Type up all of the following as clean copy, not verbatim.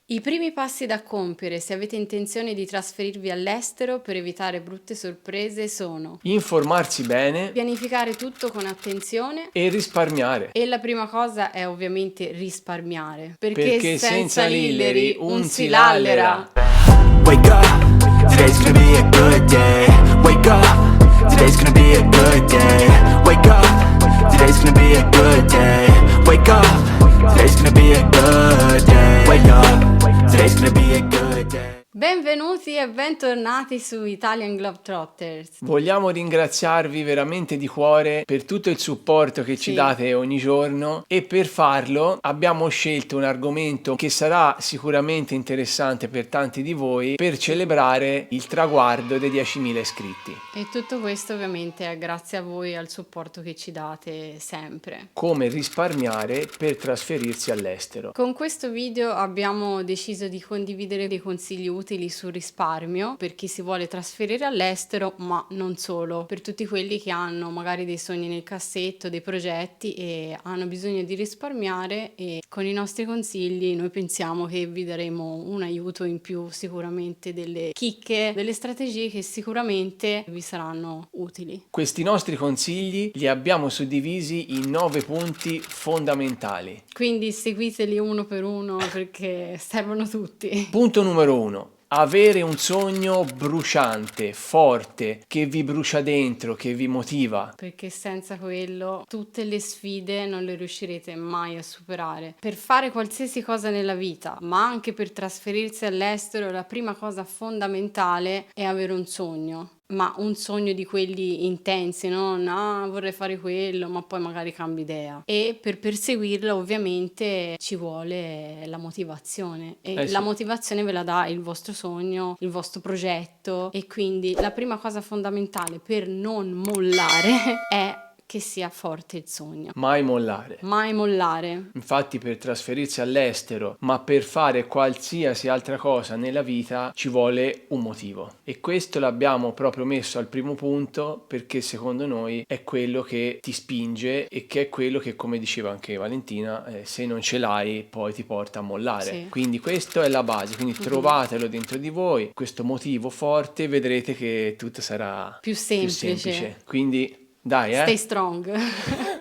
I primi passi da compiere se avete intenzione di trasferirvi all'estero per evitare brutte sorprese sono: informarsi bene pianificare tutto con attenzione e risparmiare. e la prima cosa è ovviamente risparmiare, Perché senza lilleri un un si si lallera. Wake up, today's gonna be a good day. Wake up, today's gonna be a good day. Wake up, today's gonna be a good day. Wake up, today's gonna be a good day. Wake up, today's gonna be a good day. Benvenuti e bentornati su Italian Globetrotters. Vogliamo ringraziarvi veramente di cuore per tutto il supporto che ci Sì. date ogni giorno e per farlo abbiamo scelto un argomento che sarà sicuramente interessante per tanti di voi per celebrare il traguardo dei 10.000 iscritti. E tutto questo ovviamente è grazie a voi e al supporto che ci date sempre. Come risparmiare per trasferirsi all'estero. Con questo video abbiamo deciso di condividere dei consigli utili sul risparmio per chi si vuole trasferire all'estero, ma non solo, per tutti quelli che hanno magari dei sogni nel cassetto, dei progetti e hanno bisogno di risparmiare, e con i nostri consigli noi pensiamo che vi daremo un aiuto in più, sicuramente delle chicche, delle strategie che sicuramente vi saranno utili. Questi nostri consigli li abbiamo suddivisi in 9 punti fondamentali. Quindi seguiteli uno per uno perché servono tutti. Punto numero 1. Avere un sogno bruciante, forte, che vi brucia dentro, che vi motiva. Perché senza quello tutte le sfide non le riuscirete mai a superare. Per fare qualsiasi cosa nella vita, ma anche per trasferirsi all'estero, la prima cosa fondamentale è avere un sogno. Ma un sogno di quelli intensi, no? No, vorrei fare quello, ma poi magari cambi idea. E per perseguirlo ovviamente ci vuole la motivazione. E Sì. la motivazione ve la dà il vostro sogno, il vostro progetto. E quindi la prima cosa fondamentale per non mollare è che sia forte il sogno. Mai mollare. Mai mollare. Infatti per trasferirsi all'estero, ma per fare qualsiasi altra cosa nella vita ci vuole un motivo. E questo l'abbiamo proprio messo al primo punto perché secondo noi è quello che ti spinge e che è quello che, come diceva anche Valentina, se non ce l'hai poi ti porta a mollare. Sì. Quindi questo è la base, quindi trovatelo dentro di voi, questo motivo forte, vedrete che tutto sarà Più semplice. Quindi dai, Stay strong.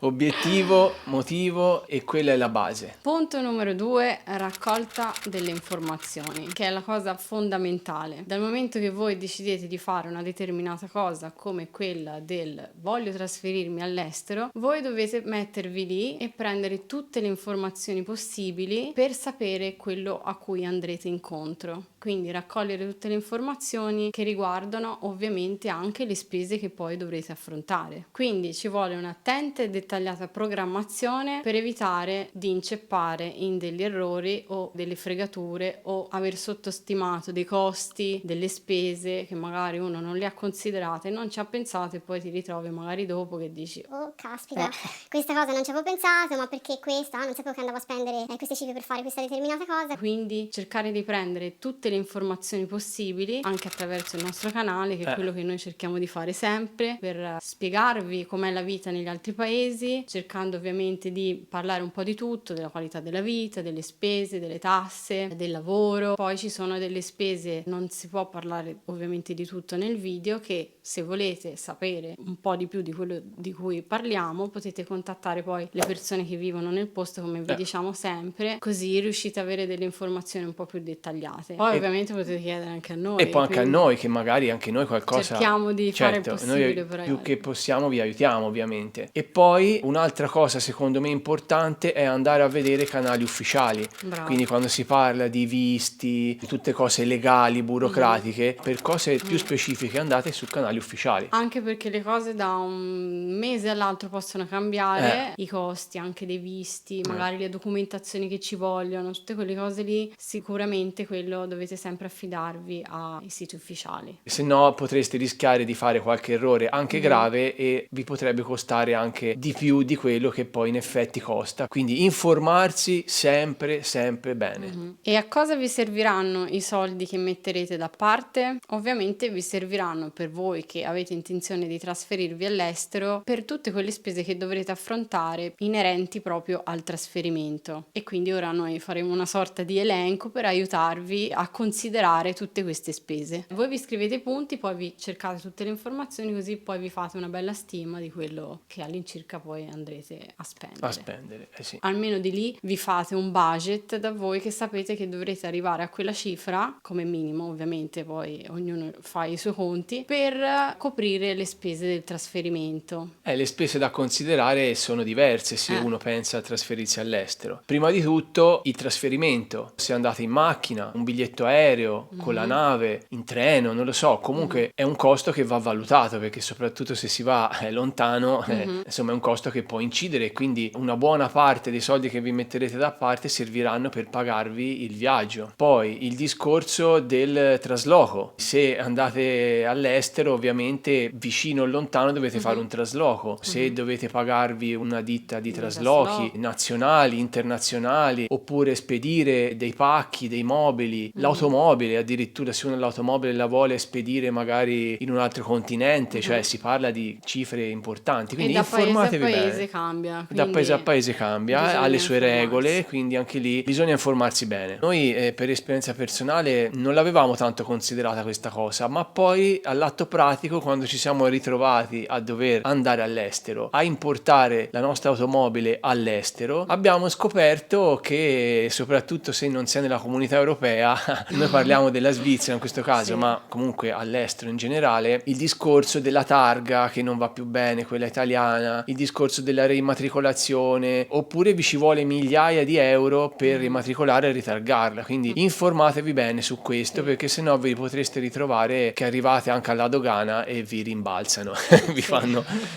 Obiettivo, motivo e quella è la base. Punto numero 2, raccolta delle informazioni, che è la cosa fondamentale. Dal momento che voi decidete di fare una determinata cosa, come quella del voglio trasferirmi all'estero, voi dovete mettervi lì e prendere tutte le informazioni possibili per sapere quello a cui andrete incontro. Quindi raccogliere tutte le informazioni che riguardano ovviamente anche le spese che poi dovrete affrontare. Quindi ci vuole un'attenta e dettagliata programmazione per evitare di inceppare in degli errori o delle fregature o aver sottostimato dei costi, delle spese che magari uno non le ha considerate, non ci ha pensato e poi ti ritrovi magari dopo che dici oh caspita, questa cosa non ci avevo pensato, ma perché questa? Non sapevo che andavo a spendere queste cifre per fare questa determinata cosa. Quindi cercare di prendere tutte le informazioni possibili anche attraverso il nostro canale, che è quello che noi cerchiamo di fare sempre per spiegarvi com'è la vita negli altri paesi, cercando ovviamente di parlare un po' di tutto, della qualità della vita, delle spese, delle tasse, del lavoro. Poi ci sono delle spese, non si può parlare ovviamente di tutto nel video, che se volete sapere un po' di più di quello di cui parliamo potete contattare poi le persone che vivono nel posto, come vi diciamo sempre, così riuscite ad avere delle informazioni un po' più dettagliate. Poi ovviamente potete chiedere anche a noi. E poi anche a noi, che magari anche noi qualcosa cerchiamo di fare il certo, possibile noi per più aiutare. che possiamo vi aiutiamo ovviamente. E poi un'altra cosa secondo me importante è andare a vedere canali ufficiali. Bravo. Quindi quando si parla di visti, di tutte cose legali, burocratiche, per cose più specifiche andate su canali ufficiali. Anche perché le cose da un mese all'altro possono cambiare, i costi anche dei visti, magari le documentazioni che ci vogliono, tutte quelle cose lì, sicuramente quello dovete sempre affidarvi ai siti ufficiali. Se no potreste rischiare di fare qualche errore anche grave e vi potrebbe costare anche di più di quello che poi in effetti costa. Quindi informarsi sempre bene. E a cosa vi serviranno i soldi che metterete da parte? Ovviamente vi serviranno per voi che avete intenzione di trasferirvi all'estero per tutte quelle spese che dovrete affrontare inerenti proprio al trasferimento. E quindi ora noi faremo una sorta di elenco per aiutarvi a considerare tutte queste spese. Voi vi scrivete i punti, poi vi cercate tutte le informazioni, così poi vi fate una bella stima di quello che all'incirca poi andrete a spendere. Sì. Almeno di lì vi fate un budget da voi che sapete che dovrete arrivare a quella cifra, come minimo ovviamente, poi ognuno fa i suoi conti, per coprire le spese del trasferimento. Le spese da considerare sono diverse se uno pensa a trasferirsi all'estero. Prima di tutto il trasferimento, se andate in macchina, un biglietto aereo, con la nave, in treno, non lo so, comunque è un costo che va valutato, perché soprattutto se si va lontano, insomma è un costo che può incidere, quindi una buona parte dei soldi che vi metterete da parte serviranno per pagarvi il viaggio. Poi il discorso del trasloco, se andate all'estero ovviamente vicino o lontano dovete fare un trasloco, se dovete pagarvi una ditta di traslochi nazionali, internazionali, oppure spedire dei pacchi, dei mobili, l'automobile, addirittura se uno l'automobile la vuole spedire magari in un altro continente, cioè si parla di cifre importanti, quindi e da informatevi paese a paese bene. cambia, Da paese a paese cambia, ha le sue regole, quindi anche lì bisogna informarsi bene. Noi per esperienza personale non l'avevamo tanto considerata questa cosa, ma poi all'atto pratico, quando ci siamo ritrovati a dover andare all'estero, a importare la nostra automobile all'estero, abbiamo scoperto che soprattutto se non sei nella comunità europea, noi parliamo della Svizzera in questo caso, ma comunque all'estero in generale, il discorso della targa che non va più bene, quella italiana, il discorso della rimatricolazione, oppure vi ci vuole migliaia di euro per rimatricolare e ritargarla, quindi informatevi bene su questo, perché sennò vi potreste ritrovare che arrivate anche alla dogana e vi rimbalzano,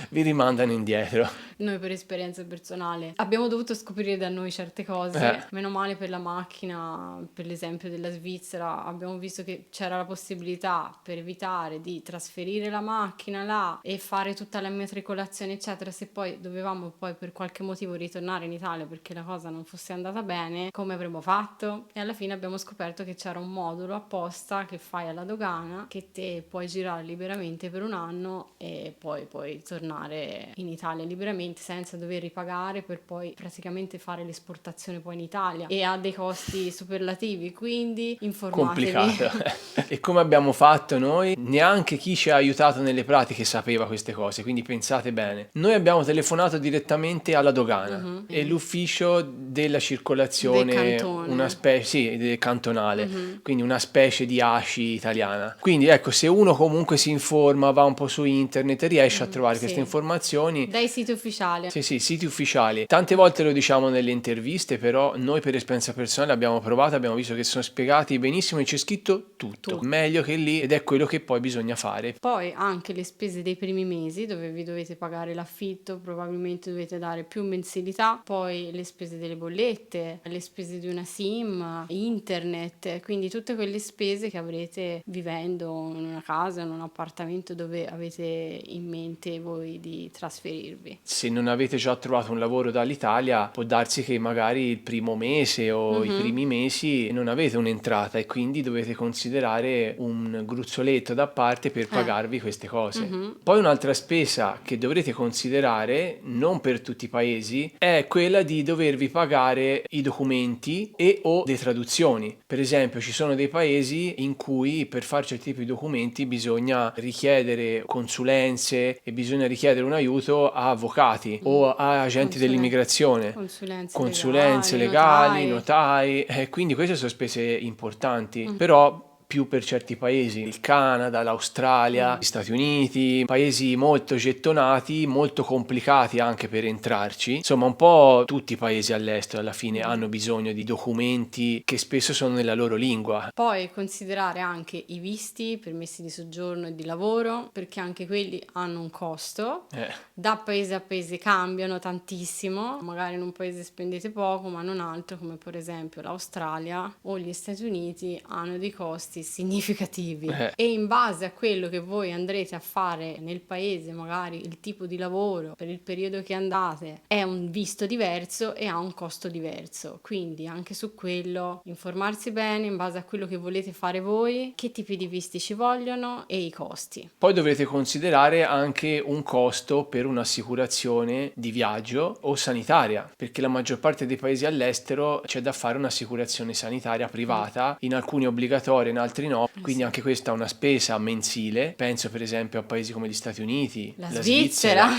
vi rimandano indietro. Noi per esperienza personale abbiamo dovuto scoprire da noi certe cose, meno male per la macchina, per l'esempio della Svizzera, abbiamo visto che c'era la possibilità per evitare di trasferire la macchina là e fare tutta la immatricolazione eccetera, se poi dovevamo poi per qualche motivo ritornare in Italia perché la cosa non fosse andata bene, come avremmo fatto? E alla fine abbiamo scoperto che c'era un modulo apposta che fai alla dogana, che te puoi girare liberamente per un anno e poi puoi tornare in Italia liberamente senza dover ripagare per poi praticamente fare l'esportazione poi in Italia, e ha dei costi superlativi, quindi informatevi. Complicato. E come abbiamo fatto noi, neanche chi ci ha aiutato nelle pratiche sapeva queste cose, quindi pensate bene. Noi abbiamo telefonato direttamente alla dogana e l'ufficio della circolazione, una specie cantonale, quindi una specie di ACI italiana. Quindi ecco, se uno comunque si informa, va un po' su internet e riesce a trovare queste informazioni dai siti ufficiali. Sì, siti ufficiali. Tante volte lo diciamo nelle interviste, però noi per esperienza personale abbiamo provato, abbiamo visto che sono spiegati benissimo e c'è scritto tutto. Meglio che lì, ed è quello che poi bisogna fare. Poi anche le spese dei primi mesi, dove vi dovete pagare l'affitto, probabilmente dovete dare più mensilità, poi le spese delle bollette, le spese di una SIM, internet, quindi tutte quelle spese che avrete vivendo in una casa, in un appartamento dove avete in mente voi di trasferirvi. Se non avete già trovato un lavoro dall'Italia, può darsi che magari il primo mese o i primi mesi non avete un'entrata e quindi dovete considerare un gruzzoletto da parte per pagarvi queste cose. Poi un'altra spesa che dovrete considerare, non per tutti i paesi, è quella di dovervi pagare i documenti e o le traduzioni. Per esempio, ci sono dei paesi in cui per fare certi tipi di documenti bisogna richiedere consulenze e bisogna richiedere un aiuto a avvocati o a agenti dell'immigrazione, consulenze legali, notai, quindi queste sono spese importanti, però più per certi paesi, il Canada, l'Australia, gli Stati Uniti, paesi molto gettonati, molto complicati anche per entrarci. Insomma, un po' tutti i paesi all'estero alla fine hanno bisogno di documenti che spesso sono nella loro lingua. Poi considerare anche i visti, permessi di soggiorno e di lavoro, perché anche quelli hanno un costo. Da paese a paese cambiano tantissimo, magari in un paese spendete poco, ma in un altro, come per esempio l'Australia o gli Stati Uniti, hanno dei costi costi significativi e in base a quello che voi andrete a fare nel paese, magari il tipo di lavoro per il periodo che andate è un visto diverso e ha un costo diverso, quindi anche su quello informarsi bene in base a quello che volete fare voi, che tipi di visti ci vogliono e i costi. Poi dovrete considerare anche un costo per un'assicurazione di viaggio o sanitaria, perché la maggior parte dei paesi all'estero c'è da fare un'assicurazione sanitaria privata, in alcuni obbligatoria, in altri no, quindi anche questa è una spesa mensile. Penso per esempio a paesi come gli Stati Uniti, La Svizzera.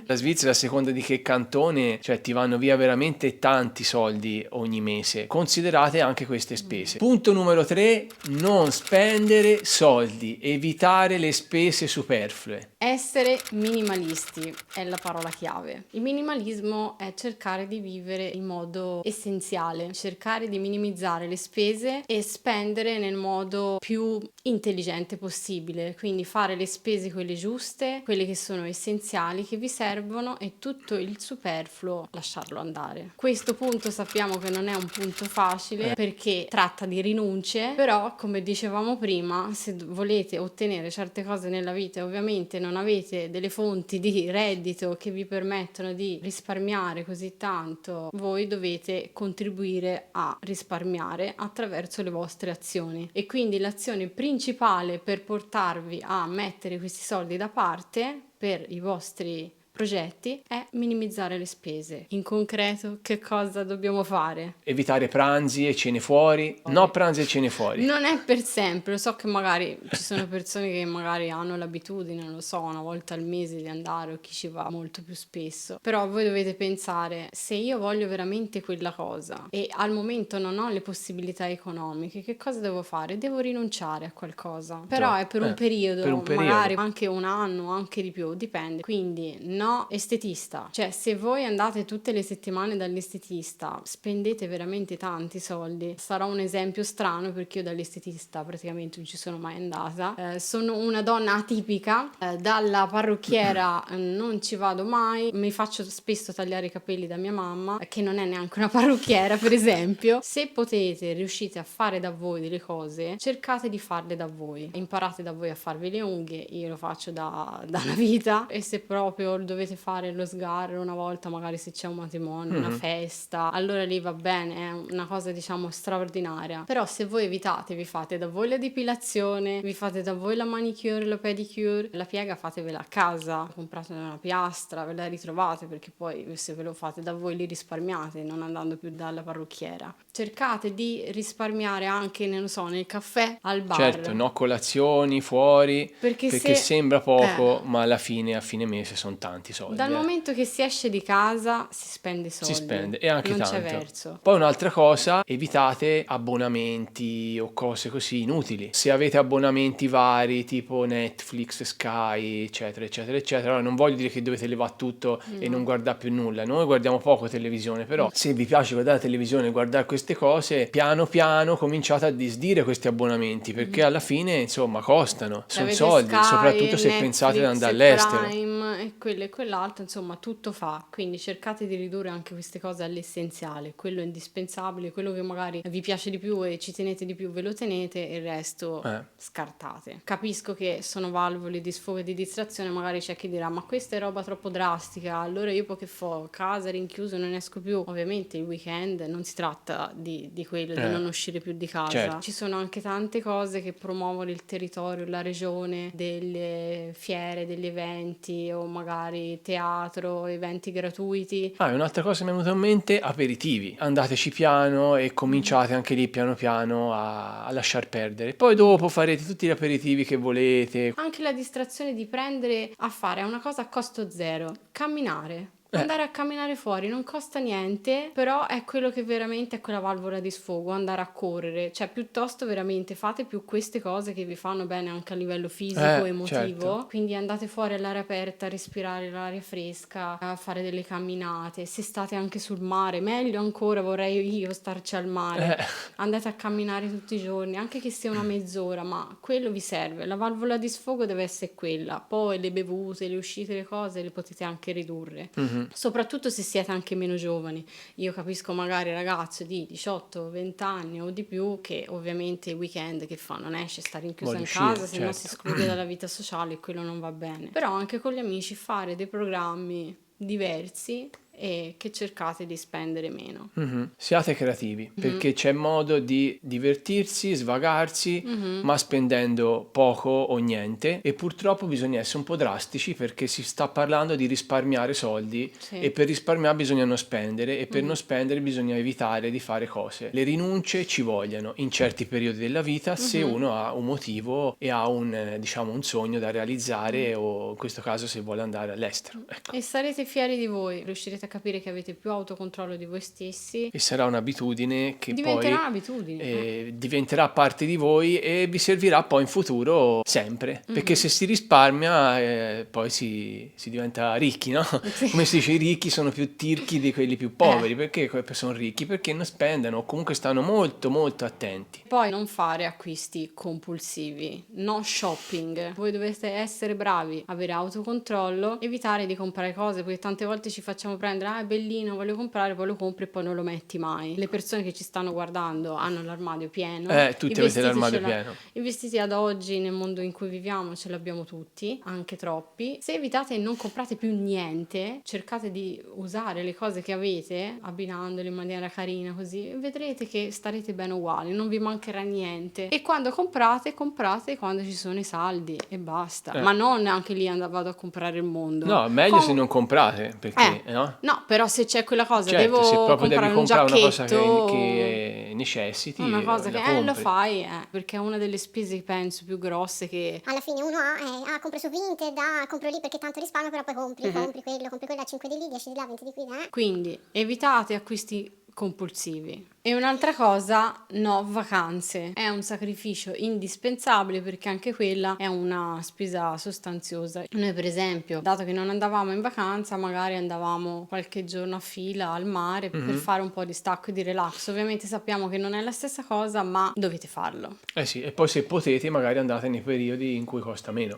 La Svizzera, a seconda di che cantone, cioè ti vanno via veramente tanti soldi ogni mese. Considerate anche queste spese. Punto numero 3, non spendere soldi, evitare le spese superflue. Essere minimalisti è la parola chiave. Il minimalismo è cercare di vivere in modo essenziale, cercare di minimizzare le spese e spendere nel modo più intelligente possibile, quindi fare le spese quelle giuste, quelle che sono essenziali, che vi servono, e tutto il superfluo lasciarlo andare. Questo punto sappiamo che non è un punto facile perché tratta di rinunce, però come dicevamo prima, se volete ottenere certe cose nella vita e ovviamente non avete delle fonti di reddito che vi permettono di risparmiare così tanto, voi dovete contribuire a risparmiare attraverso le vostre azioni, e quindi l'azione principale per portarvi a mettere questi soldi da parte per i vostri progetti è minimizzare le spese. In concreto, che cosa dobbiamo fare? Evitare pranzi e cene fuori. No pranzi e cene fuori. Non è per sempre, lo so che magari ci sono persone che magari hanno l'abitudine, non lo so, una volta al mese di andare, o chi ci va molto più spesso, però voi dovete pensare, se io voglio veramente quella cosa e al momento non ho le possibilità economiche, che cosa devo fare? Devo rinunciare a qualcosa, però è per un periodo, magari anche un anno, anche di più, dipende. Quindi no estetista, cioè se voi andate tutte le settimane dall'estetista, spendete veramente tanti soldi. Sarà un esempio strano perché io dall'estetista praticamente non ci sono mai andata, sono una donna atipica, dalla parrucchiera non ci vado mai, mi faccio spesso tagliare i capelli da mia mamma che non è neanche una parrucchiera per esempio. Se potete, riuscite a fare da voi delle cose, cercate di farle da voi, imparate da voi a farvi le unghie, io lo faccio da una vita, e se proprio dovete fare lo sgarro una volta, magari se c'è un matrimonio, una festa, allora lì va bene, è una cosa diciamo straordinaria. Però se voi evitate, vi fate da voi la depilazione, vi fate da voi la manicure, la pedicure, la piega fatevela a casa, comprate una piastra, ve la ritrovate, perché poi se ve lo fate da voi li risparmiate non andando più dalla parrucchiera. Cercate di risparmiare anche, non lo so, nel caffè, al bar. Certo, no colazioni fuori, perché sembra poco, ma alla fine, a fine mese sono tanti soldi. Dal momento che si esce di casa si spende soldi. Si spende, e anche non tanto. C'è verso. Poi un'altra cosa, evitate abbonamenti o cose così inutili. Se avete abbonamenti vari tipo Netflix, Sky, eccetera, eccetera, eccetera, allora non voglio dire che dovete levare tutto e non guardare più nulla. Noi guardiamo poco televisione, però se vi piace guardare la televisione e guardare queste cose, piano piano cominciate a disdire questi abbonamenti, perché alla fine insomma costano, sono soldi, Sky, soprattutto se Netflix, pensate ad andare all'estero. Prime, e quello e quell'altro, insomma tutto fa, quindi cercate di ridurre anche queste cose all'essenziale, quello indispensabile, quello che magari vi piace di più e ci tenete di più ve lo tenete, e il resto scartate. Capisco che sono valvole di sfogo e di distrazione, magari c'è chi dirà ma questa è roba troppo drastica, allora io poi che fo? Casa rinchiuso, non esco più. Ovviamente il weekend non si tratta di quello, di non uscire più di casa, certo. Ci sono anche tante cose che promuovono il territorio, la regione, delle fiere, degli eventi o magari teatro, eventi gratuiti. Un'altra cosa mi è venuta in mente, aperitivi. Andateci piano e cominciate anche lì piano piano a lasciar perdere. Poi dopo farete tutti gli aperitivi che volete. Anche la distrazione di prendere a fare è una cosa a costo zero. Camminare. Andare a camminare fuori non costa niente, però è quello che veramente è quella valvola di sfogo, andare a correre, cioè piuttosto veramente fate più queste cose che vi fanno bene anche a livello fisico e emotivo, certo. Quindi andate fuori all'aria aperta, a respirare l'aria fresca, a fare delle camminate, se state anche sul mare, meglio ancora, vorrei io starci al mare, andate a camminare tutti i giorni, anche che sia una mezz'ora, ma quello vi serve, la valvola di sfogo deve essere quella, poi le bevute, le uscite, le cose le potete anche ridurre. soprattutto se siete anche meno giovani. Io capisco magari ragazzo di 18-20 anni o di più che ovviamente i weekend che fa, non esce, sta rinchiuso Vuole in uscire, casa, se no si certo. esclude dalla vita sociale e quello non va bene. Però anche con gli amici fare dei programmi diversi e che cercate di spendere meno. Siate creativi, perché c'è modo di divertirsi, svagarsi, ma spendendo poco o niente, e purtroppo bisogna essere un po' drastici perché si sta parlando di risparmiare soldi, Sì. e per risparmiare bisogna non spendere, e per non spendere bisogna evitare di fare cose. Le rinunce ci vogliono in certi periodi della vita se uno ha un motivo e ha un sogno da realizzare, o in questo caso se vuole andare all'estero. Ecco. E sarete fieri di voi, riuscirete a capire che avete più autocontrollo di voi stessi. E sarà un'abitudine che Diventerà poi un'abitudine. diventerà parte di voi e vi servirà poi in futuro sempre, perché se si risparmia poi si diventa ricchi, no? Come si dice, i ricchi sono più tirchi di quelli più poveri. Perché sono ricchi? Perché non spendono, o comunque stanno molto molto attenti. Poi non fare acquisti compulsivi, no shopping. Voi dovete essere bravi, avere autocontrollo, evitare di comprare cose, perché tante volte ci facciamo prendere, è bellino, voglio comprare, poi lo compri e poi non lo metti mai. Le persone che ci stanno guardando hanno l'armadio pieno. Tutti I avete vestiti l'armadio ce pieno. I vestiti ad oggi nel mondo in cui viviamo ce l'abbiamo tutti, anche troppi. Se evitate e non comprate più niente, cercate di usare le cose che avete, abbinandole in maniera carina così, vedrete che starete bene uguali, non vi mancherà niente. E quando comprate quando ci sono i saldi e basta. Ma non anche lì vado a comprare il mondo. No, meglio se non comprate, perché no? No, però se c'è quella cosa, Certo, devo se proprio comprare devi un comprare una cosa giacchetto, che necessiti, una cosa la che lo compri. fai, perché è una delle spese penso più grosse che Alla fine uno compro su Vinted, compro lì perché tanto risparmio, però poi compri quello a 5 di lì, 10 di là, 20 di qui, Quindi evitate acquisti compulsivi. E un'altra cosa, no vacanze. È un sacrificio indispensabile perché anche quella è una spesa sostanziosa. Noi per esempio, dato che non andavamo in vacanza, magari andavamo qualche giorno a fila al mare per fare un po' di stacco e di relax. Ovviamente sappiamo che non è la stessa cosa, ma dovete farlo. Sì, e poi se potete magari andate nei periodi in cui costa meno.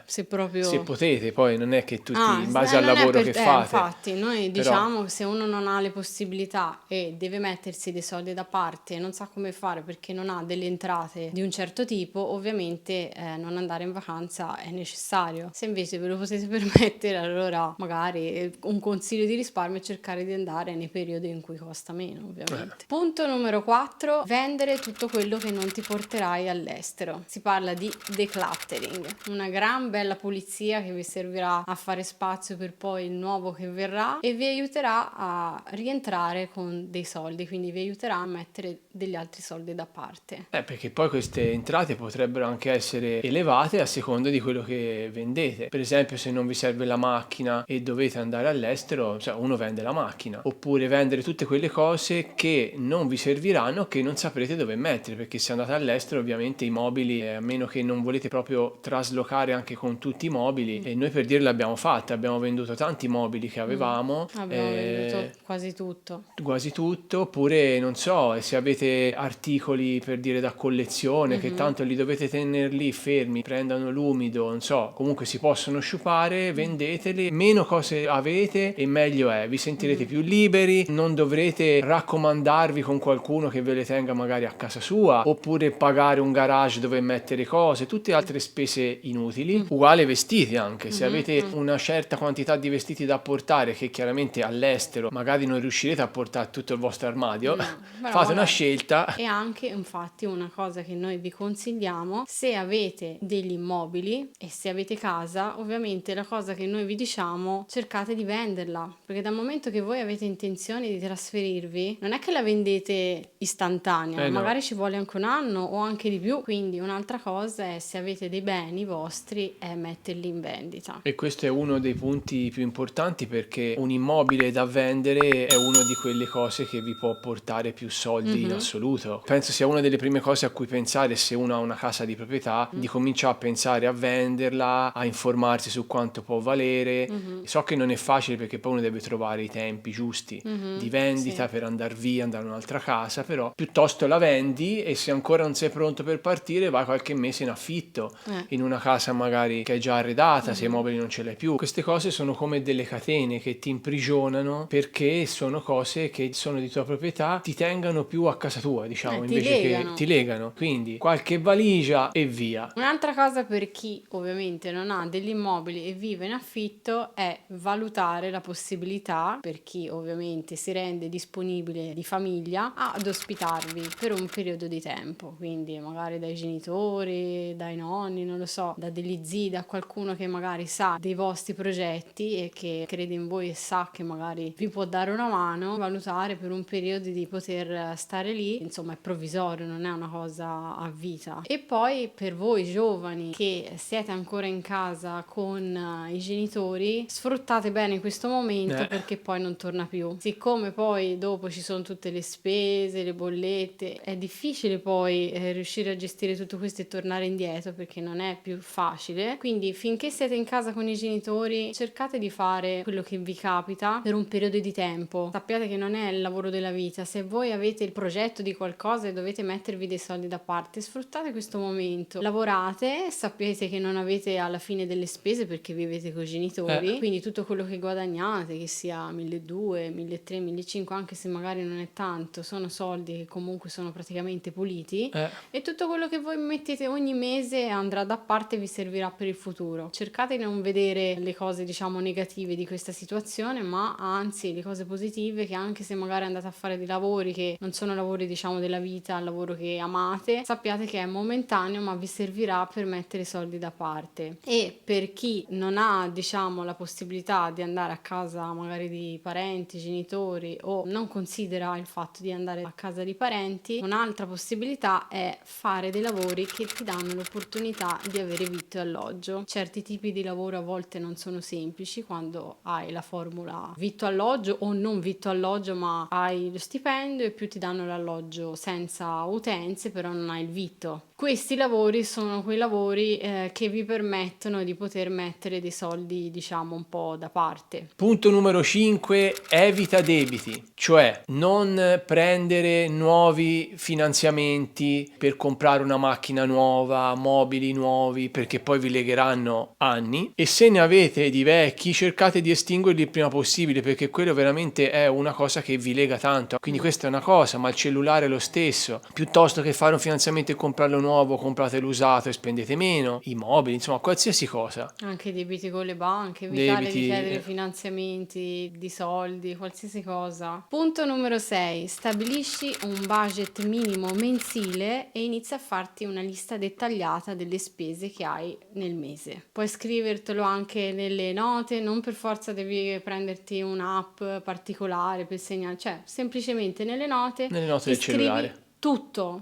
Se proprio... Se potete, poi non è che tutti in base al non è lavoro che fate. Infatti, noi Però- diciamo che se uno non ha le possibilità e deve mettersi dei soldi da parte e non sa come fare perché non ha delle entrate di un certo tipo, ovviamente non andare in vacanza è necessario. Se invece ve lo potete permettere, allora magari un consiglio di risparmio è cercare di andare nei periodi in cui costa meno, ovviamente. Punto numero 4, vendere tutto quello che non ti porterai all'estero. Si parla di decluttering, una gran bella pulizia che vi servirà a fare spazio per poi il nuovo che verrà e vi aiuterà a rientrare con dei soldi, quindi vi aiuterà a mettere degli altri soldi da parte. Perché poi queste entrate potrebbero anche essere elevate a seconda di quello che vendete. Per esempio, se non vi serve la macchina e dovete andare all'estero, cioè uno vende la macchina, oppure vendere tutte quelle cose che non vi serviranno, che non saprete dove mettere, perché se andate all'estero ovviamente i mobili, a meno che non volete proprio traslocare anche con tutti i mobili, e noi per dire l'abbiamo fatta, abbiamo venduto tanti mobili che avevamo, Abbiamo venduto quasi tutto. Oppure non so, se avete articoli per dire da collezione che tanto li dovete tenerli fermi, prendano l'umido, non so, comunque si possono sciupare, vendeteli, meno cose avete e meglio è, vi sentirete più liberi, non dovrete raccomandarvi con qualcuno che ve le tenga magari a casa sua, oppure pagare un garage dove mettere cose, tutte altre spese inutili. Uguale vestiti anche, se avete una certa quantità di vestiti da portare che chiaramente all'estero magari non riuscirete a portare tutto il vostro armadio, fate una scelta. E anche infatti una cosa che noi vi consigliamo, se avete degli immobili e se avete casa, ovviamente la cosa che noi vi diciamo, cercate di venderla, perché dal momento che voi avete intenzione di trasferirvi non è che la vendete istantanea, no. magari ci vuole anche un anno o anche di più, quindi un'altra cosa è, se avete dei beni vostri, è metterli in vendita. E questo è uno dei punti più importanti, perché un immobile da vendere è una di quelle cose che vi può portare più soldi in assoluto. Penso sia una delle prime cose a cui pensare se uno ha una casa di proprietà, di cominciare a pensare a venderla, a informarsi su quanto può valere. So che non è facile perché poi uno deve trovare i tempi giusti di vendita per andare via, andare in un'altra casa, però piuttosto la vendi e se ancora non sei pronto per partire vai qualche mese in affitto in una casa magari che è già arredata, se i mobili non ce l'hai più. Queste cose sono come delle catene che ti imprigionano, perché sono cose che sono di tua proprietà, ti tengano più a casa tua, diciamo, Ti invece legano. che ti legano. Quindi qualche valigia e via. Un'altra cosa per chi ovviamente non ha degli immobili e vive in affitto è valutare la possibilità, per chi ovviamente si rende disponibile di famiglia, ad ospitarvi per un periodo di tempo, quindi magari dai genitori, dai nonni, non lo so, da degli zii, da qualcuno che magari sa dei vostri progetti e che crede in voi e sa che magari vi può dare una mano, valutare per un periodo di poter stare lì, insomma è provvisorio, non è una cosa a vita. E poi per voi giovani che siete ancora in casa con i genitori, sfruttate bene questo momento perché poi non torna più. Siccome poi dopo ci sono tutte le spese, le bollette, è difficile poi riuscire a gestire tutto questo e tornare indietro, perché non è più facile. Quindi finché siete in casa con i genitori, cercate di fare quello che vi capita per un periodo di tempo. Sappiate che non è il lavoro della vita. Se voi avete il progetto di qualcosa e dovete mettervi dei soldi da parte, sfruttate questo momento, lavorate, sapete che non avete alla fine delle spese perché vivete con i genitori, quindi tutto quello che guadagnate, che sia 1.200, 1.300, 1.500, anche se magari non è tanto, sono soldi che comunque sono praticamente puliti, e tutto quello che voi mettete ogni mese andrà da parte e vi servirà per il futuro. Cercate di non vedere le cose, diciamo, negative di questa situazione, ma anzi le cose positive, che anche se magari andate a fare dei lavori che non sono lavori, diciamo, della vita, il lavoro che amate, sappiate che è momentaneo, ma vi servirà per mettere soldi da parte. E per chi non ha, diciamo, la possibilità di andare a casa magari di parenti, genitori, o non considera il fatto di andare a casa di parenti, un'altra possibilità è fare dei lavori che ti danno l'opportunità di avere vitto e alloggio. Certi tipi di lavoro a volte non sono semplici quando hai la formula vitto alloggio o non vitto alloggio, ma hai lo stipendio e più ti danno l'alloggio senza utenze, però non hai il vitto. Questi lavori sono quei lavori che vi permettono di poter mettere dei soldi, diciamo, un po' da parte. Punto numero 5, evita debiti, cioè non prendere nuovi finanziamenti per comprare una macchina nuova, mobili nuovi, perché poi vi legheranno anni, e se ne avete di vecchi cercate di estinguerli il prima possibile, perché quello veramente è una cosa che vi lega tanto. Quindi questa è una cosa, ma il cellulare è lo stesso. Piuttosto che fare un finanziamento e comprarlo nuovo, comprate l'usato e spendete meno, i mobili, insomma qualsiasi cosa. Anche debiti con le banche, evitare Debiti, di chiedere finanziamenti di soldi, qualsiasi cosa. Punto numero 6, stabilisci un budget minimo mensile e inizia a farti una lista dettagliata delle spese che hai nel mese. Puoi scrivertelo anche nelle note, non per forza devi prenderti un'app particolare per segnare, cioè semplicemente nelle note del cellulare. Tutto.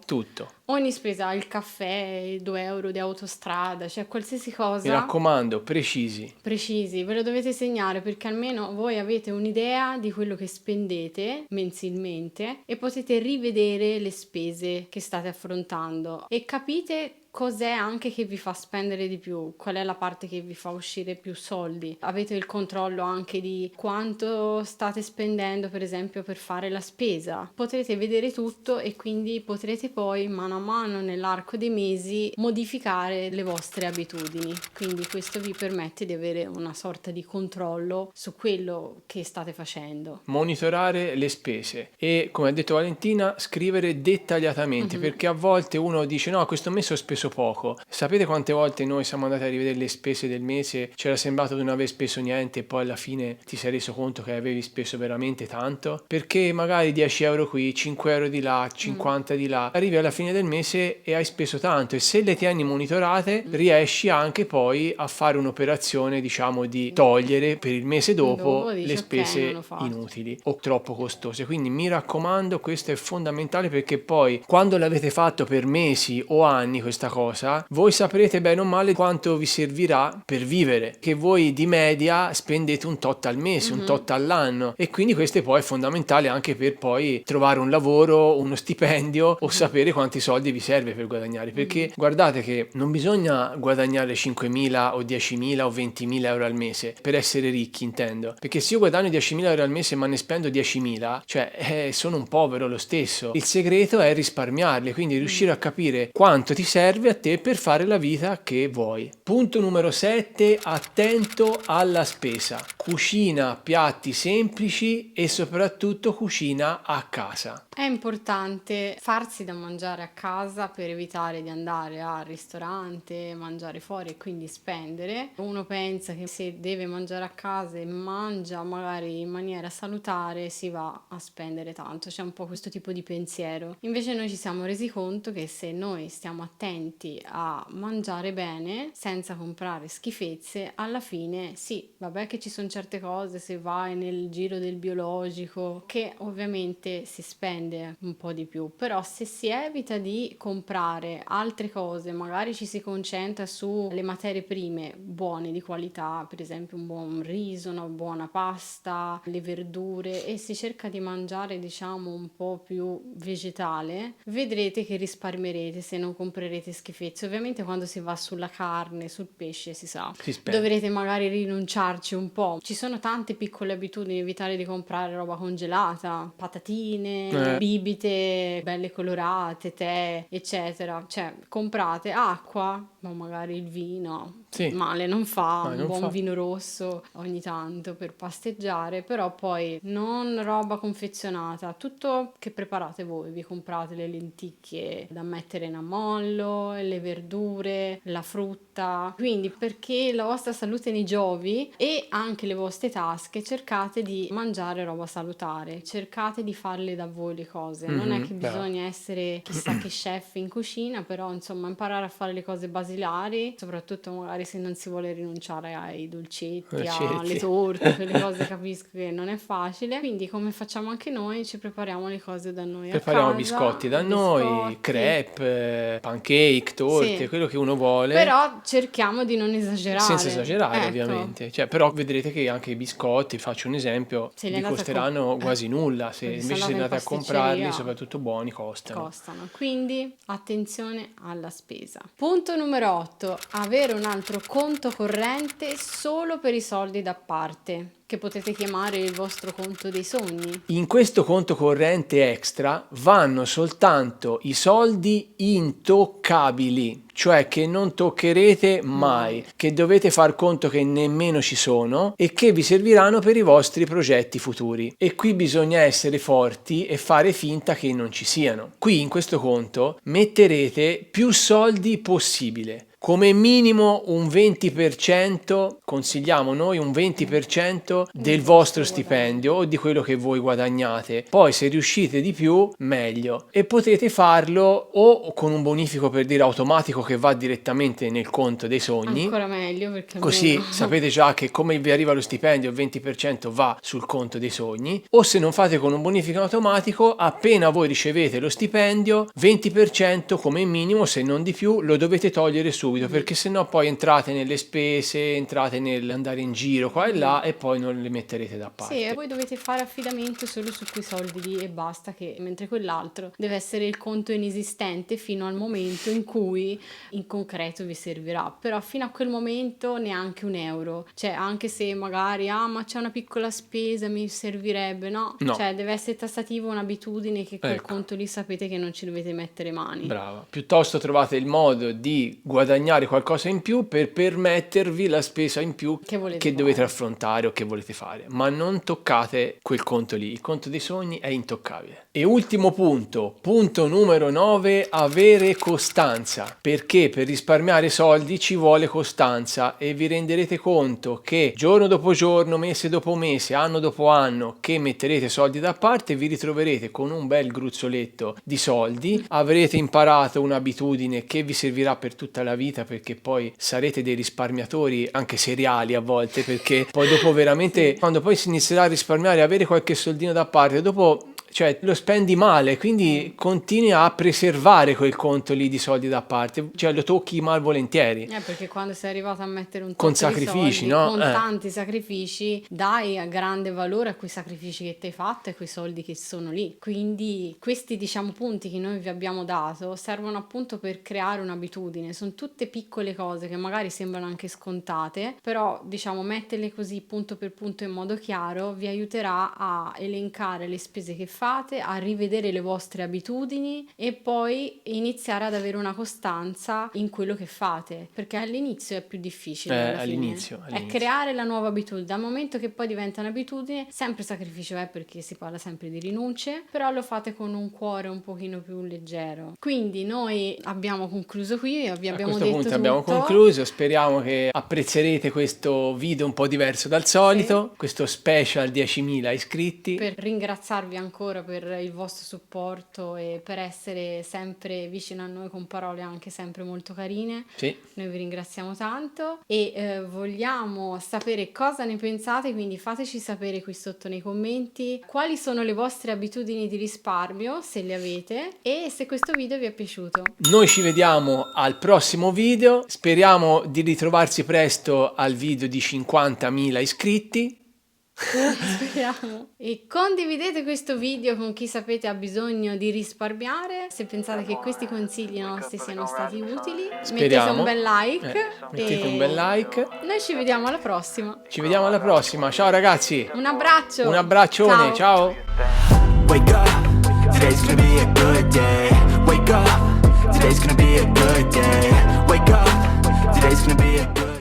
Ogni spesa, il caffè, 2 euro di autostrada, cioè qualsiasi cosa. Mi raccomando, precisi, ve lo dovete segnare, perché almeno voi avete un'idea di quello che spendete mensilmente e potete rivedere le spese che state affrontando e capite cos'è anche che vi fa spendere di più, qual è la parte che vi fa uscire più soldi. Avete il controllo anche di quanto state spendendo, per esempio, per fare la spesa. Potrete vedere tutto e quindi potrete poi mano a mano nell'arco dei mesi modificare le vostre abitudini. Quindi questo vi permette di avere una sorta di controllo su quello che state facendo. Monitorare le spese e, come ha detto Valentina, scrivere dettagliatamente, perché a volte uno dice no, questo mese ho speso poco. Sapete quante volte noi siamo andati a rivedere le spese del mese, c'era sembrato di non aver speso niente e poi alla fine ti sei reso conto che avevi speso veramente tanto? Perché magari 10 euro qui, 5 euro di là, 50 di là, arrivi alla fine del mese e hai speso tanto, e se le tieni monitorate riesci anche poi a fare un'operazione, diciamo, di togliere per il mese dopo le spese inutili o troppo costose. Quindi mi raccomando, questo è fondamentale, perché poi quando l'avete fatto per mesi o anni questa cosa, voi saprete bene o male quanto vi servirà per vivere, che voi di media spendete un tot al mese, un tot all'anno, e quindi questo poi è fondamentale anche per poi trovare un lavoro, uno stipendio o sapere quanti soldi soldi vi serve per guadagnare, perché guardate che non bisogna guadagnare 5.000 o 10.000 o 20.000 euro al mese per essere ricchi, intendo, perché se io guadagno 10.000 euro al mese ma ne spendo 10.000, cioè sono un povero lo stesso. Il segreto è risparmiarli, quindi riuscire a capire quanto ti serve a te per fare la vita che vuoi. Punto numero 7, attento alla spesa. Cucina piatti semplici e soprattutto cucina a casa. È importante farsi da mangiare a casa per evitare di andare al ristorante, mangiare fuori e quindi spendere. Uno pensa che se deve mangiare a casa e mangia magari in maniera salutare si va a spendere tanto, c'è un po' questo tipo di pensiero. Invece noi ci siamo resi conto che se noi stiamo attenti a mangiare bene senza comprare schifezze, alla fine sì, vabbè che ci sono certe cose, se vai nel giro del biologico, che ovviamente si spende un po' di più, però se si evita di comprare altre cose, magari ci si concentra sulle materie prime buone di qualità, per esempio un buon riso, una buona pasta, le verdure, e si cerca di mangiare diciamo un po' più vegetale, vedrete che risparmierete se non comprerete schifezze. Ovviamente quando si va sulla carne, sul pesce si sa, dovrete magari rinunciarci un po'. Ci sono tante piccole abitudini, evitare di comprare roba congelata, patatine, bibite belle colorate, tè, eccetera. Cioè, comprate acqua, ma magari il vino, male non fa, un buon vino rosso ogni tanto per pasteggiare, però poi non roba confezionata, tutto che preparate voi. Vi comprate le lenticchie da mettere in ammollo, le verdure, la frutta, quindi perché la vostra salute ne giovi e anche le vostre tasche, cercate di mangiare roba salutare, cercate di farle da voi le cose, non è che bisogna essere chissà che chef in cucina, però insomma imparare a fare le cose basilari, soprattutto magari se non si vuole rinunciare ai dolcetti, alle torte, quelle cose capisco che non è facile, quindi come facciamo anche noi, ci prepariamo le cose da noi prepariamo a casa, biscotti da noi, crepe, pancake, torte, quello che uno vuole, però cerchiamo di non esagerare, senza esagerare ovviamente, cioè, però vedrete che anche i biscotti, faccio un esempio, vi costeranno quasi nulla, se invece se andate a comprarli, soprattutto buoni, costano. Quindi attenzione alla spesa. Punto numero 8, avere un altro conto corrente solo per i soldi da parte, che potete chiamare il vostro conto dei sogni. In questo conto corrente extra vanno soltanto i soldi intoccabili, cioè che non toccherete mai, che dovete far conto che nemmeno ci sono e che vi serviranno per i vostri progetti futuri. E qui bisogna essere forti e fare finta che non ci siano. Qui in questo conto metterete più soldi possibile. Come minimo un 20%, consigliamo noi un 20% del vostro stipendio o di quello che voi guadagnate. Poi se riuscite di più, meglio. E potete farlo o con un bonifico, per dire automatico, che va direttamente nel conto dei sogni. Ancora meglio, perché così sapete già che come vi arriva lo stipendio il 20% va sul conto dei sogni. O se non fate con un bonifico automatico, appena voi ricevete lo stipendio, 20% come minimo, se non di più, lo dovete togliere subito, perché sennò poi entrate nelle spese, entrate nell'andare in giro qua e là e poi non le metterete da parte. Sì, e voi dovete fare affidamento solo su quei soldi lì e basta, che mentre quell'altro deve essere il conto inesistente fino al momento in cui in concreto vi servirà. Però fino a quel momento neanche un euro, cioè anche se magari ma c'è una piccola spesa, mi servirebbe, no. Cioè deve essere tassativo, un'abitudine, che quel conto lì sapete che non ci dovete mettere mani. Brava, piuttosto trovate il modo di guadagnare qualcosa in più per permettervi la spesa in più che dovete affrontare o che volete fare, ma non toccate quel conto lì. Il conto dei sogni è intoccabile. E ultimo punto numero 9, avere costanza, perché per risparmiare soldi ci vuole costanza e vi renderete conto che giorno dopo giorno, mese dopo mese, anno dopo anno che metterete soldi da parte, vi ritroverete con un bel gruzzoletto di soldi, avrete imparato un'abitudine che vi servirà per tutta la vita, perché poi sarete dei risparmiatori anche seriali a volte, perché poi dopo veramente quando poi si inizierà a risparmiare, avere qualche soldino da parte, dopo cioè lo spendi male, quindi continui a preservare quel conto lì di soldi da parte, cioè lo tocchi malvolentieri. Perché quando sei arrivato a mettere un Con tot di sacrifici, soldi, no? con tanti sacrifici, dai a grande valore a quei sacrifici che ti hai fatto e quei soldi che sono lì. Quindi questi, diciamo, punti che noi vi abbiamo dato servono appunto per creare un'abitudine. Sono tutte piccole cose che magari sembrano anche scontate, però diciamo metterle così punto per punto in modo chiaro vi aiuterà a elencare le spese che fate, a rivedere le vostre abitudini e poi iniziare ad avere una costanza in quello che fate, perché all'inizio è più difficile. Alla fine. All'inizio. È creare la nuova abitudine. Dal momento che poi diventa un'abitudine, sempre sacrificio è, perché si parla sempre di rinunce, però lo fate con un cuore un pochino più leggero. Quindi noi abbiamo concluso qui, vi abbiamo A questo detto punto tutto. abbiamo concluso, speriamo che apprezzerete questo video un po' diverso dal solito, questo special 10.000 iscritti. Per ringraziarvi ancora per il vostro supporto e per essere sempre vicino a noi con parole anche sempre molto carine. Sì. Noi vi ringraziamo tanto e vogliamo sapere cosa ne pensate, quindi fateci sapere qui sotto nei commenti quali sono le vostre abitudini di risparmio, se le avete, e se questo video vi è piaciuto. Noi ci vediamo al prossimo video, speriamo di ritrovarsi presto al video di 50.000 iscritti. Speriamo. E condividete questo video con chi sapete ha bisogno di risparmiare. Se pensate che questi consigli nostri siano stati utili, mettete un bel like. Mettete un bel like. Noi ci vediamo alla prossima. Ci vediamo alla prossima. Ciao ragazzi. Un abbraccio. Un abbraccione. Ciao. Wake up, today's gonna be a good day. Wake up, today's gonna be a good day. Wake up, today's gonna be a good